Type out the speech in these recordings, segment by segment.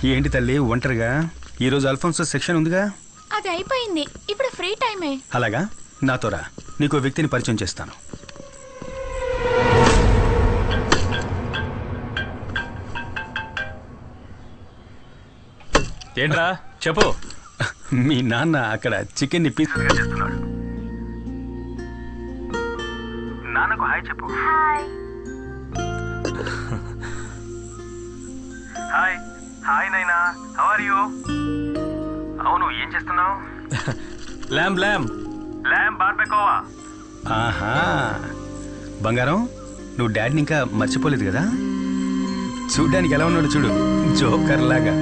ఏంటి తల్లి ఒంటరిగా? ఈరోజు అల్ఫోన్సో సెక్షన్ ఉందిగా. అది అయిపోయింది, ఇప్పుడు ఫ్రీ టైమే. అలాగా, నాతో రా, నీకు వ్యక్తిని పరిచయం చేస్తాను. ఏంట్రా చెప్పు. మీ నాన్న అక్కడ చికెన్ ని పీసెస్గా చేస్తున్నాడు. నాన్నకు హాయ్ చెప్పు. హాయ్ హాయ్ నైనా, హౌ ఆర్ యు? అవును, ఏం చేస్తున్నావు? ల్యామ్ ల్యామ్ ల్యామ్ బార్బెకోవా. ఆహా, బంగారం, నువ్వు డాడీని ఇంకా మర్చిపోలేదు కదా? చూడ్డానికి ఎలా ఉన్నాడు చూడు, జోకర్ లాగా.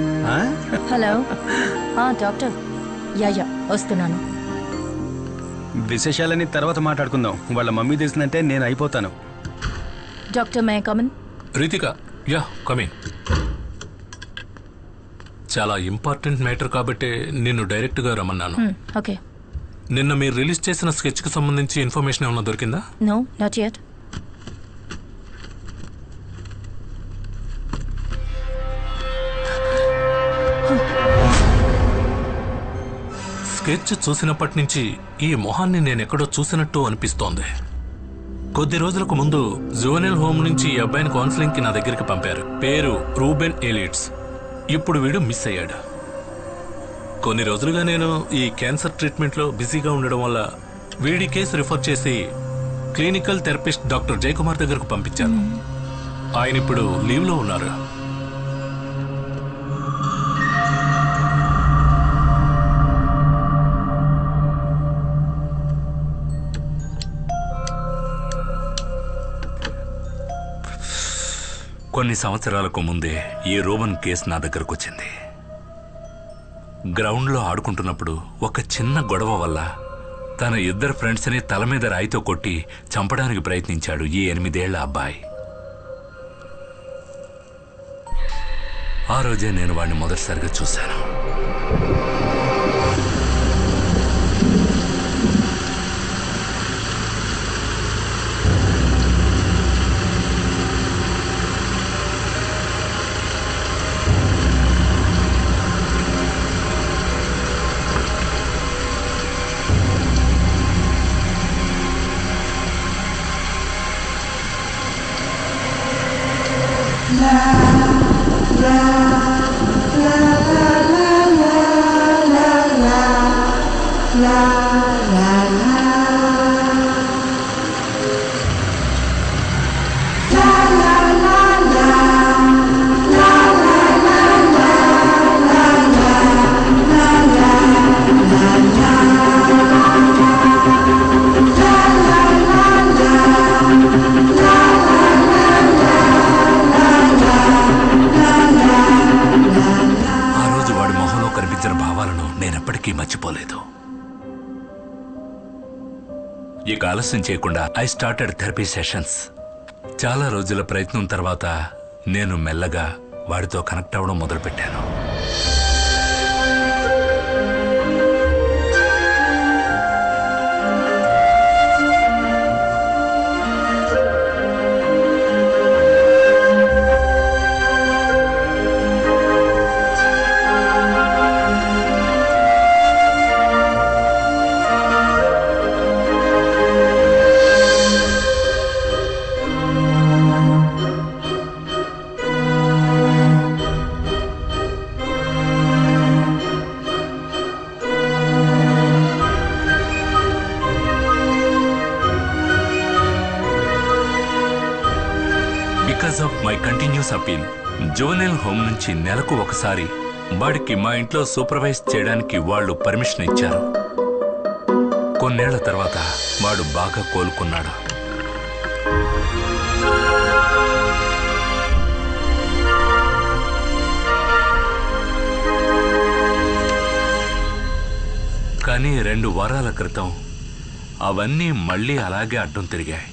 Hello doctor. యా వస్తున్నాను. విశేషాలని తర్వాత మాట్లాడుకుందాం. వాళ్ళ మమ్మీ తెలిసిందంటే నేను అయిపోతాను. డాక్టర్ మే కమన్? Ritika, yeah come in. చాలా ఇంపార్టెంట్ మ్యాటర్ కాబట్టి నిన్ను డైరెక్ట్గా రమ్మన్నాను. ఓకే. నిన్న మీరు రిలీజ్ చేసిన స్కెచ్కి సంబంధించి ఇన్ఫర్మేషన్ ఏమైనా దొరికిందా? No, not yet. స్కెచ్ చూసినప్పటి నుంచి ఈ మొహాన్ని నేనెక్కడో చూసినట్టు అనిపిస్తోంది. కొద్ది రోజులకు ముందు జువెనైల్ హోమ్ నుంచి ఈ అబ్బాయిని కౌన్సిలింగ్కి నా దగ్గరికి పంపారు. పేరు రూబెన్ ఎలిట్స్. ఇప్పుడు వీడు మిస్ అయ్యాడు. కొన్ని రోజులుగా నేను ఈ క్యాన్సర్ ట్రీట్మెంట్లో బిజీగా ఉండడం వల్ల వీడి కేసు రిఫర్ చేసి క్లినికల్ థెరపిస్ట్ డాక్టర్ జయకుమార్ దగ్గరకు పంపించాను. ఆయన ఇప్పుడు లీవ్లో ఉన్నారు. కొన్ని సంవత్సరాలకు ముందే ఈ రూబన్ కేసు నా దగ్గరకు వచ్చింది. గ్రౌండ్లో ఆడుకుంటున్నప్పుడు ఒక చిన్న గొడవ వల్ల తన ఇద్దరు ఫ్రెండ్స్ని తల మీద రాయితో కొట్టి చంపడానికి ప్రయత్నించాడు ఈ 8 ఏళ్ల అబ్బాయి. ఆ రోజే నేను వాడిని మొదటిసారిగా చూశాను. మర్చిపోలేదు. ఇక ఆలస్యం చేయకుండా ఐ స్టార్టెడ్ థెరపీ సెషన్స్. చాలా రోజుల ప్రయత్నం తర్వాత నేను మెల్లగా వాడితో కనెక్ట్ అవ్వడం మొదలుపెట్టాను. Because of my continuous appeal, juvenile home నుంచి నెలకు ఒకసారి వాడికి మా ఇంట్లో సూపర్వైజ్ చేయడానికి వాళ్ళు పర్మిషన్ ఇచ్చారు. కొన్నేళ్ల తర్వాత వాడు బాగా కోలుకున్నాడు. కానీ 2 వారాల క్రితం అవన్నీ మళ్ళీ అలాగే అడ్డం తిరిగాయి.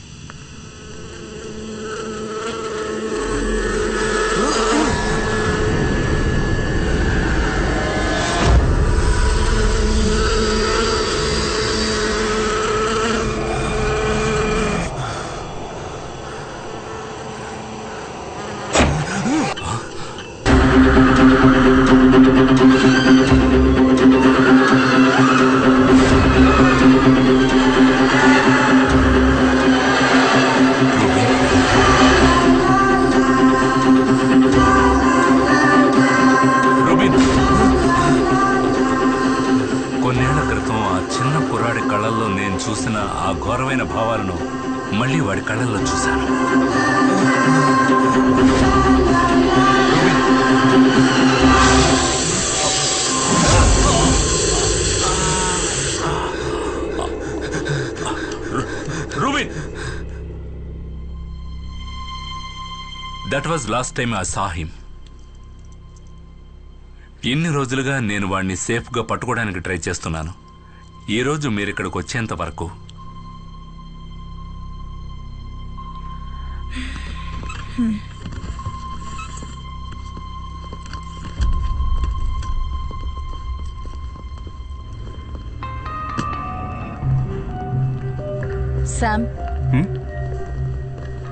వారి కళ్ళల్లో చూశాను. Rubin, that was last time I saw him. ఇన్ని రోజులుగా నేను వాడిని సేఫ్గా పట్టుకోవడానికి ట్రై చేస్తున్నాను. ఈరోజు మీరు ఇక్కడికి వచ్చేంత వరకు శామ్,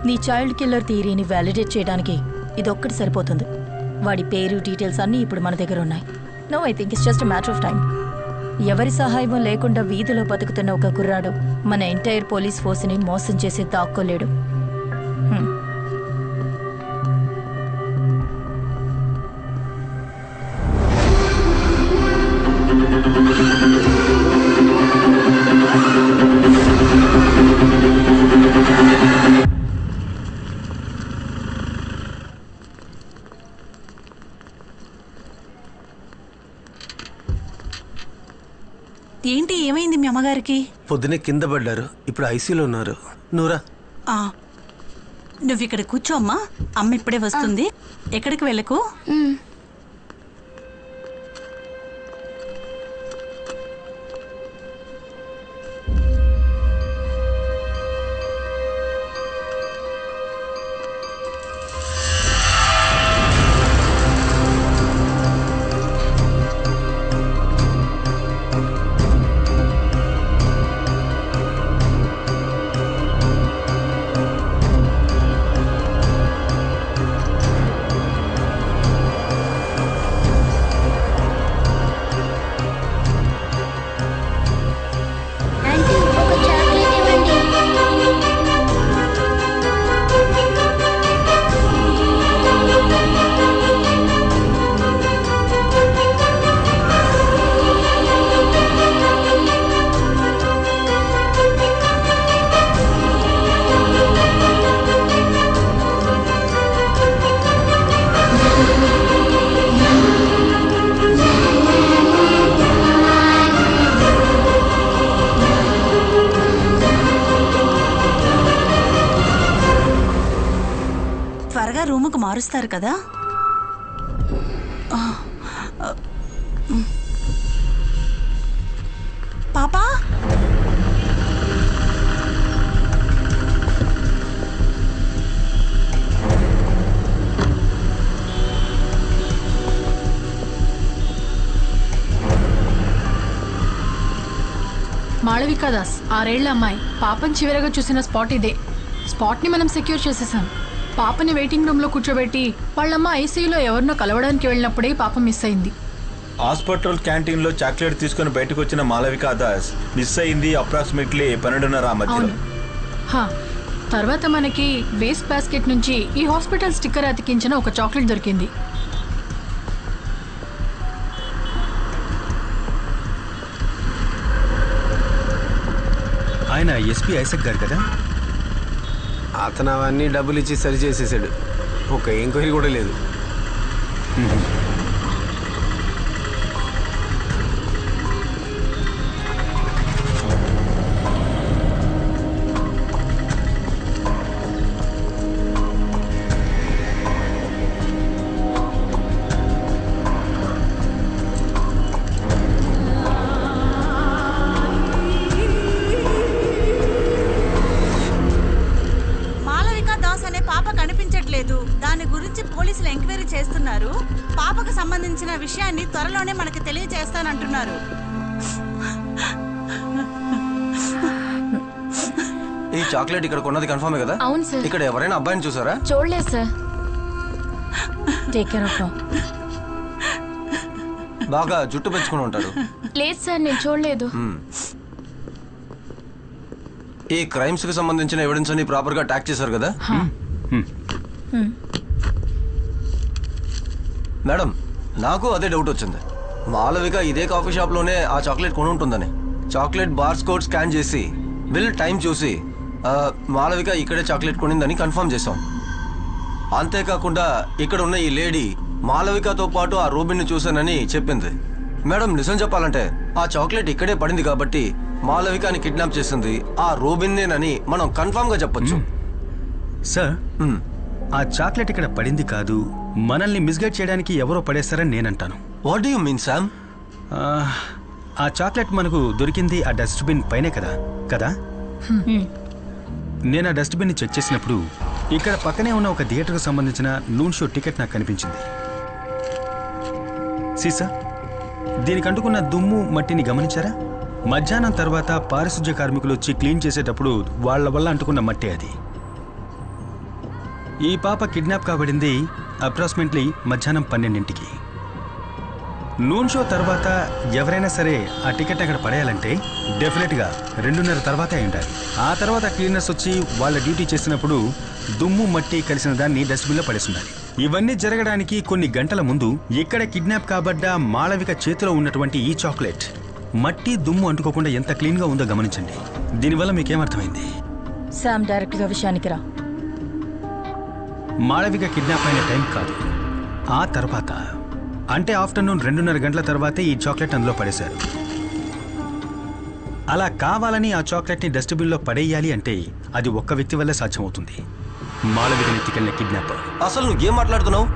నీ చైల్డ్ కిల్లర్ థియరీని వ్యాలిడేట్ చేయడానికి ఇదొక్కటి సరిపోతుంది. వాడి పేరు, డీటెయిల్స్ అన్నీ ఇప్పుడు మన దగ్గర ఉన్నాయి. No, I think it's just matter of time. ఎవరి సహాయం లేకుండా వీధిలో బతుకుతున్న ఒక కుర్రాడు మన ఎంటైర్ పోలీస్ ఫోర్స్ని మోసం చేసి దాక్కోలేడు. ఏంటి, ఏమైంది మీ అమ్మగారికి? పొద్దునే కింద పడ్డారు, ఇప్పుడు ఐసీలో ఉన్నారు. నూరా, నువ్వు ఇక్కడ కూర్చో అమ్మా, అమ్మ ఇప్పుడే వస్తుంది. ఎక్కడికి వెళ్ళకు. త్వరగా రూముకు మారుస్తారు కదా. పాపా, మాళవికా దాస్, 6 ఏళ్ల అమ్మాయి. పాపని చివరగా చూసిన స్పాట్ ఇదే. స్పాట్ని మనం సెక్యూర్ చేసేసాం. పాపని వెయిటింగ్ రూమ్లో కూర్చోబెట్టి వాళ్ళమ్మ ఐసీయూలో ఎవరినో కలవడానికి వెళ్ళినప్పుడే పాప మిస్ అయింది. హాస్పిటల్ క్యాంటీన్లో చాక్లెట్ తీసుకుని బయటకు వచ్చిన మాళవికా దాస్ మిస్ అయింది అప్రాక్సిమేట్లీ 12:30 మధ్యలో. తర్వాత మనకి వేస్ట్ బాస్కెట్ నుంచి ఈ హాస్పిటల్ స్టిక్కర్ అతికించిన ఒక చాక్లెట్ దొరికింది. ఆయన ఎస్పీ ఐసక్ గారు కదా? అతను అవన్నీ డబ్బులు ఇచ్చి సరి చేసేసాడు. ఒక ఎంక్వైరీ కూడా లేదు. దాని గురించి పోలీసులు ఎంక్వైరీ చేస్తున్నారు. పాపకు సంబంధించిన విషయాన్ని త్వరలోనే మనకు తెలియజేస్తానంటున్నారు. ఈ చాక్లెట్ ఇక్కడ కొన్నది కన్ఫర్మే కదా? అవును సార్. ఇక్కడ ఎవరైనా అబ్బాయిని చూసారా? చూడలేదు sir. Take care of her. బాగా జుట్టు పెంచుకుని ఉంటాడు. లేదు సార్, నేను చూడలేదు. ఈ క్రైమ్స్ కి సంబంధించిన ఎవిడెన్స్ అన్ని ప్రాపర్ గా ట్యాక్ చేశారు కదా? మేడం, నాకు అదే డౌట్ వచ్చింది. మాళవిక ఇదే కాఫీ షాప్ లోనే ఆ చాక్లెట్ కొని ఉంటుందని. చాక్లెట్ బార్స్ కోడ్ స్కాన్ చేసి బిల్ టైం చూసి మాలవిక ఇక్కడే చాక్లెట్ కొనిందని కన్ఫర్మ్ చేశాం. అంతేకాకుండా ఇక్కడ ఉన్న ఈ లేడీ మాలవికతో పాటు ఆ రూబిన్ని చూశానని చెప్పింది. మేడం, నిజం చెప్పాలంటే ఆ చాక్లెట్ ఇక్కడే పడింది కాబట్టి మాలవికని కిడ్నాప్ చేసింది ఆ రూబిన్నేనని మనం కన్ఫర్మ్ గా చెప్పొచ్చు. సార్, ఆ చాక్లెట్ ఇక్కడ పడింది కాదు, మనల్ని మిస్గైడ్ చేయడానికి ఎవరో పడేస్తారని నేనంటాను. What do you mean Sam? ఆ చాక్లెట్ మనకు దొరికింది ఆ డస్ట్బిన్ పైనే కదా? నేను ఆ డస్ట్బిన్ని చెక్ చేసినప్పుడు ఇక్కడ పక్కనే ఉన్న ఒక థియేటర్కు సంబంధించిన నూన్ షో టికెట్ నాకు కనిపించింది. సీసా, దీనికి అంటుకున్న దుమ్ము మట్టిని గమనించారా? మధ్యాహ్నం తర్వాత పారిశుధ్య కార్మికులు వచ్చి క్లీన్ చేసేటప్పుడు వాళ్ళ వల్ల అంటుకున్న మట్టి అది. ఈ పాప కిడ్నాప్ కాబడింది అప్రాక్సిమేట్లీ మధ్యాహ్నం 12ంటికి. నూన్ షో తర్వాత ఎవరైనా సరే ఆ టికెట్ అక్కడ పడేయాలంటే డెఫినెట్గా 2:30 తర్వాత అయి ఉండాలి. ఆ తర్వాత క్లీనర్స్ వచ్చి వాళ్ళ డ్యూటీ చేసినప్పుడు దుమ్ము మట్టి కలిసిన దాన్ని డస్ట్బిన్లో పడేసి ఉండాలి. ఇవన్నీ జరగడానికి కొన్ని గంటల ముందు ఇక్కడ కిడ్నాప్ కాబడ్డ మాళవిక చేతిలో ఉన్నటువంటి ఈ చాక్లెట్ మట్టి దుమ్ము అంటుకోకుండా ఎంత క్లీన్గా ఉందో గమనించండి. దీనివల్ల మీకేమర్థమైంది? శామ్, డైరెక్ట్గా విషయానికి రా. మాళవిక కిడ్నాప్ అయిన టైం కాదు, ఆ తర్వాత అంటే ఆఫ్టర్నూన్ 2:30 గంటల తర్వాతే ఈ చాక్లెట్ అందులో పడేశారు. అలా కావాలని ఆ చాక్లెట్ని డస్ట్బిన్లో పడేయాలి అంటే అది ఒక్క వ్యక్తి వల్లే సాధ్యమవుతుంది, మాళవికని ఎత్తుకెళ్ళిన కిడ్నాపర్. అసలు నువ్వు ఏం మాట్లాడుతున్నావు?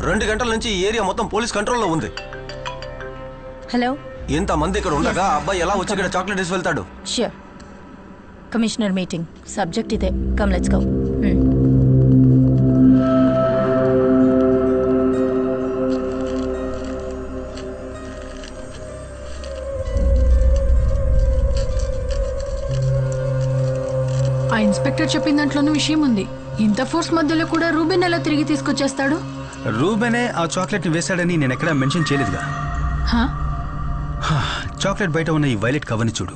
2 గంటల నుంచి ఈ ఏరియా మొత్తం పోలీస్ కంట్రోల్లో ఉంది. హలో, ఇంతమంది ఇక్కడ ఉండగా అబ్బాయి ఎలా వచ్చి ఇక్కడ చాక్లెట్ వేసి వెళ్తాడు? ష్యూర్. కమిషనర్ మీటింగ్ సబ్జెక్ట్ ఇదే. Come let's go. ఆ ఇన్స్పెక్టర్ చెప్పిన దాంట్లోనూ విషయం ఉంది. ఇంత ఫోర్స్ మధ్యలో కూడా రూబెన్ ఎలా తిరిగి తీసుకొచ్చేస్తాడు? రూబెనే ఆ చాక్లెట్ని వేశాడని నేను ఎక్కడా మెన్షన్ చేయలేదుగా. చాక్లెట్ బయట ఉన్న ఈ వైలెట్ కవర్ని చూడు.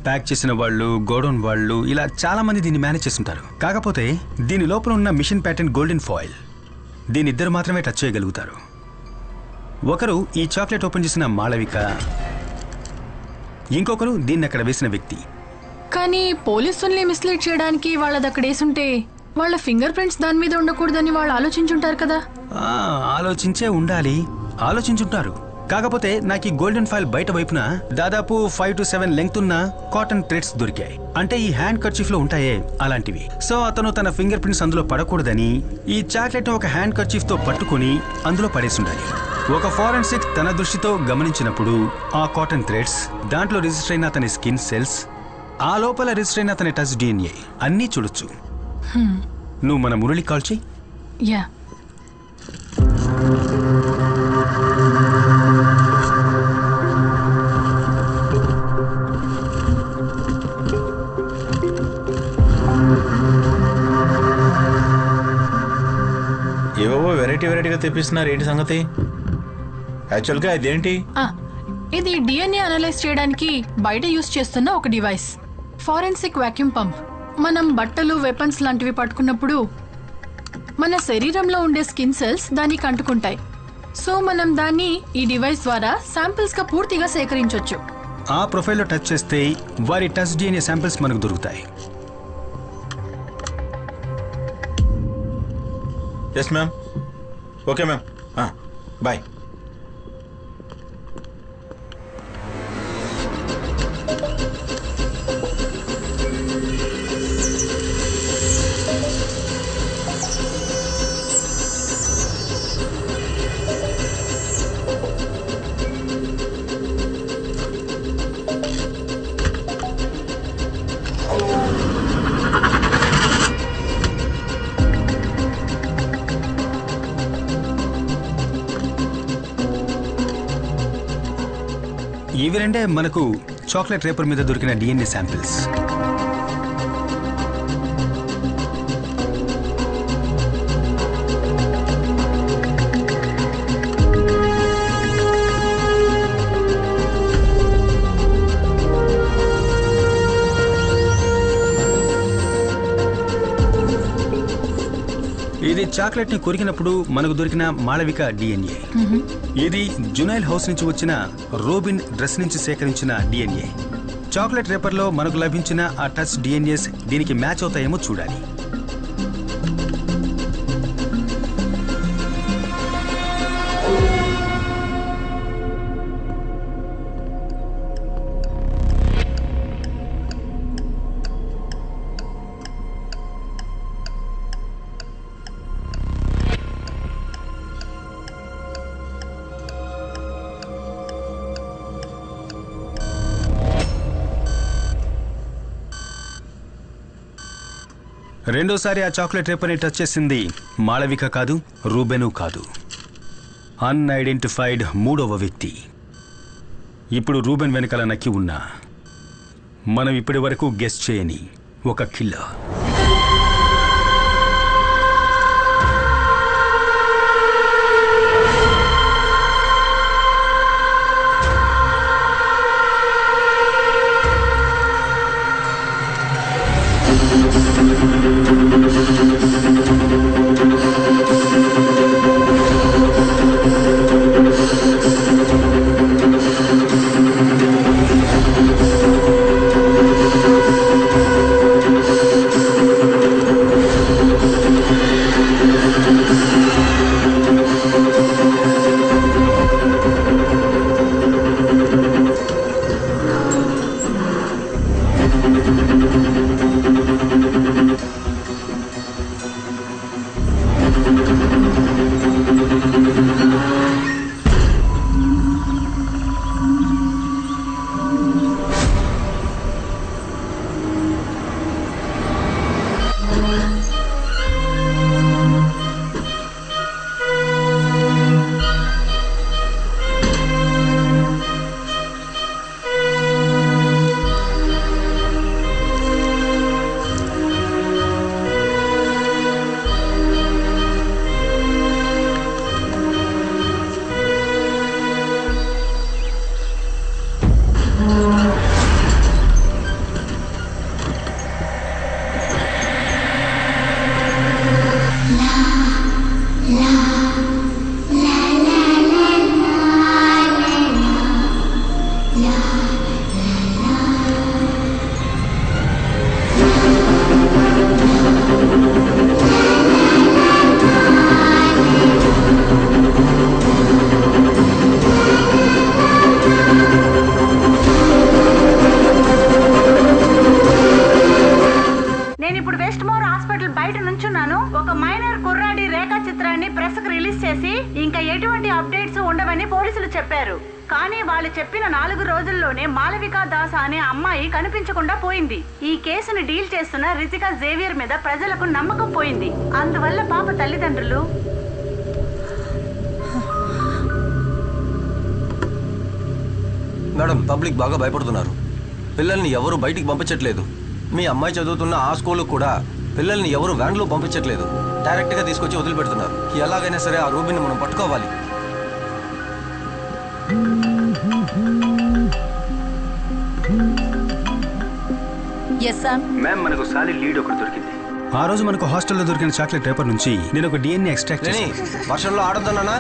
ప్యాక్ చేసిన వాళ్ళు, గోడౌన్ వాళ్ళు, ఇలా చాలా మంది దీన్ని మేనేజ్ చేస్తుంటారు. కాకపోతే దీని లోపల ఉన్న మిషన్ ప్యాటర్న్ గోల్డెన్ ఫాయిల్, దీని ఇద్దరు మాత్రమే టచ్ చేయగలుగుతారు. ఒకరు ఈ చాక్లెట్ ఓపెన్ చేసిన మాళవిక, ఇంకొకరు దీన్ని అక్కడ వేసిన వ్యక్తి. కానీ పోలీసుల్ని మిస్లీడ్ చేయడానికి వాళ్ళది అక్కడ వేసుంటే వాళ్ళ ఫింగర్ ప్రింట్స్ దాని మీద ఉండకూడదని వాళ్ళు ఆలోచించుంటారు కదా. ఆలోచించే ఉండాలి, ఆలోచించుంటారు. కాకపోతే నాకు ఈ గోల్డెన్ ఫాయిల్ బయట వైపున దాదాపు 5 to 7 లెంగ్త్ ఉన్న కాటన్ థ్రెడ్స్ దొరికాయి. అంటే ఈ హ్యాండ్ కర్చీఫ్ లో ఉంటాయే అలాంటివి. సో అతను తన ఫింగర్ ప్రింట్స్ అందులో పడకూడదని ఈ చాక్లెట్ ఒక హ్యాండ్ కర్చీఫ్ తో పట్టుకుని అందులో పడేసి ఉండాలి. ఒక ఫారెన్సిక్ తన దృష్టితో గమనించినప్పుడు ఆ కాటన్ థ్రెడ్స్, దాంట్లో రిజిస్టర్ అయిన అతని స్కిన్ సెల్స్, ఆ లోపల రిజిస్టర్ అయిన అతని టచ్ DNA అన్నీ చూడొచ్చు. నువ్వు మన మురళి కాల్ చెయ్యి. యా. ఏవో వెరైటీగా తెప్పిస్తున్నారు. ఏంటి సంగతి? యాక్చువల్గా ఇదేంటి? ఇది DNA అనలైజ్ చేయడానికి బయట యూస్ చేస్తున్న ఒక డివైస్, ఫారెన్సిక్ వాక్యూమ్ పంప్. మనం బట్టలు, వెపన్స్ లాంటివి పట్టుకున్నప్పుడు మన శరీరంలో ఉండే స్కిన్ సెల్స్ దానికి అంటుకుంటాయి. సో మనం దాన్ని ఈ డివైస్ ద్వారా శాంపిల్స్ గా పూర్తిగా సేకరించవచ్చు. ఆ ప్రొఫైల్లో టచ్ చేస్తే వారి టచ్ DNA శాంపిల్స్ మనకు దొరుకుతాయి. Yes ma'am. Okay ma'am, bye. ఇవి రెండే మనకు చాక్లెట్ రేపర్ మీద దొరికిన DNA శాంపిల్స్. ఇది చాక్లెట్ ని కొరికినప్పుడు మనకు దొరికిన మాళవిక DNA. ఇది జునైల్ హౌస్ నుంచి వచ్చిన రోబిన్ డ్రెస్ నుంచి సేకరించిన DNA. చాక్లెట్ రేపర్లో మనకు లభించిన ఆ టచ్ డిఎన్ఏస్ దీనికి మ్యాచ్ అవుతాయేమో చూడాలి. రెండోసారి ఆ చాక్లెట్ రేపర్ని టచ్ చేసింది మాళవిక కాదు, రూబెను కాదు, అన్ఐడెంటిఫైడ్ మూడవ వ్యక్తి. ఇప్పుడు రూబెన్ వెనకాల నక్కి ఉన్నా మనం ఇప్పటి వరకు గెస్ చేయని ఒక కిల్లర్. కానీ వాళ్ళు చెప్పిన 4 రోజుల్లోనే మాళవికా దాస్ అనే అమ్మాయి కనిపించకుండా పోయింది. ఈ కేసును డీల్ చేస్తున్న రితికా జేవియర్ మీద ప్రజలకు నమ్మకం పోయింది. అందువల్ల పాప తల్లిదండ్రులు మేడం పబ్లిక్ బాగా భయపడుతున్నారు. పిల్లల్ని ఎవరు బయటికి పంపించట్లేదు. మీ అమ్మాయి చదువుతున్న ఆ స్కూల్ కూడా పిల్లల్ని ఎవరు వ్యాన్లో పంపించట్లేదు. డైరెక్ట్గా తీసుకొచ్చి వదిలిపెడుతున్నారు. ఎలాగైనా సరే ఆ రూబిని మనం పట్టుకోవాలి. మ్యామ్ మనకు సాలిడ్ లీడ్ ఒకటి దొరికింది. ఆ రోజు మనకు హాస్టల్లో దొరికిన చాక్లెట్ పేపర్ నుంచి నేను ఒక డిఎన్ఏ ఎక్స్ట్రాక్ట్ చేసి వర్షంలో ఆడొద్దన్నా.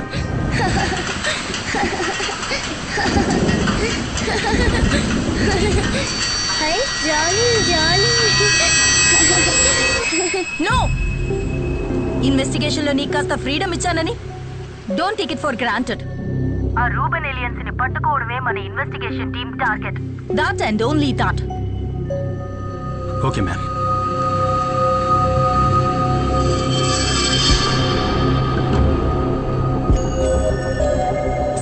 నో, ఇన్వెస్టిగేషన్ లో నీకు కాస్త ఫ్రీడమ్ ఇచ్చానని don't take it for granted. ఆ రూబెన్ ఏలియన్స్ ని పట్టుకోవడమే మన investigation team target. That and only that. Okay ma'am.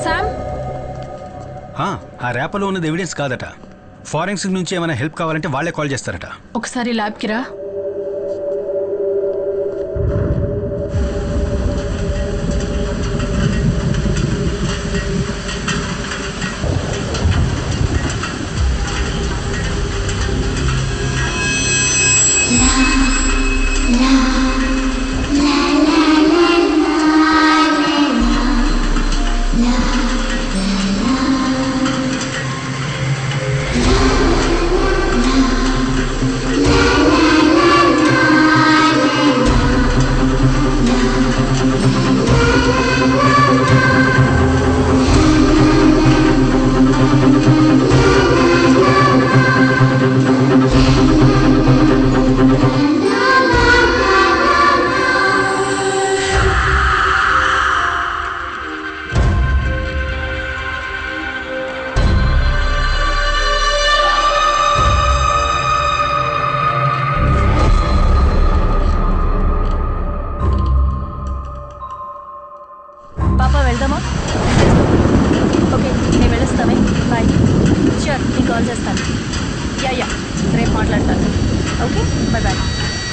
Sam, ఆ ర్యాపర్లో ఉన్నది ఎవిడెన్స్ కాదట. ఫారెన్సిక్ నుంచి ఏమైనా హెల్ప్ కావాలంటే వాళ్ళే కాల్ చేస్తారట. ఒకసారి ల్యాబ్కి రా. వెళ్దామా? ఓకే, నేను వెళ్ళొస్తామే. బాయ్. షూర్, నేను కాల్ చేస్తాను. యా రేపు మాట్లాడతాను. Okay, bye bye.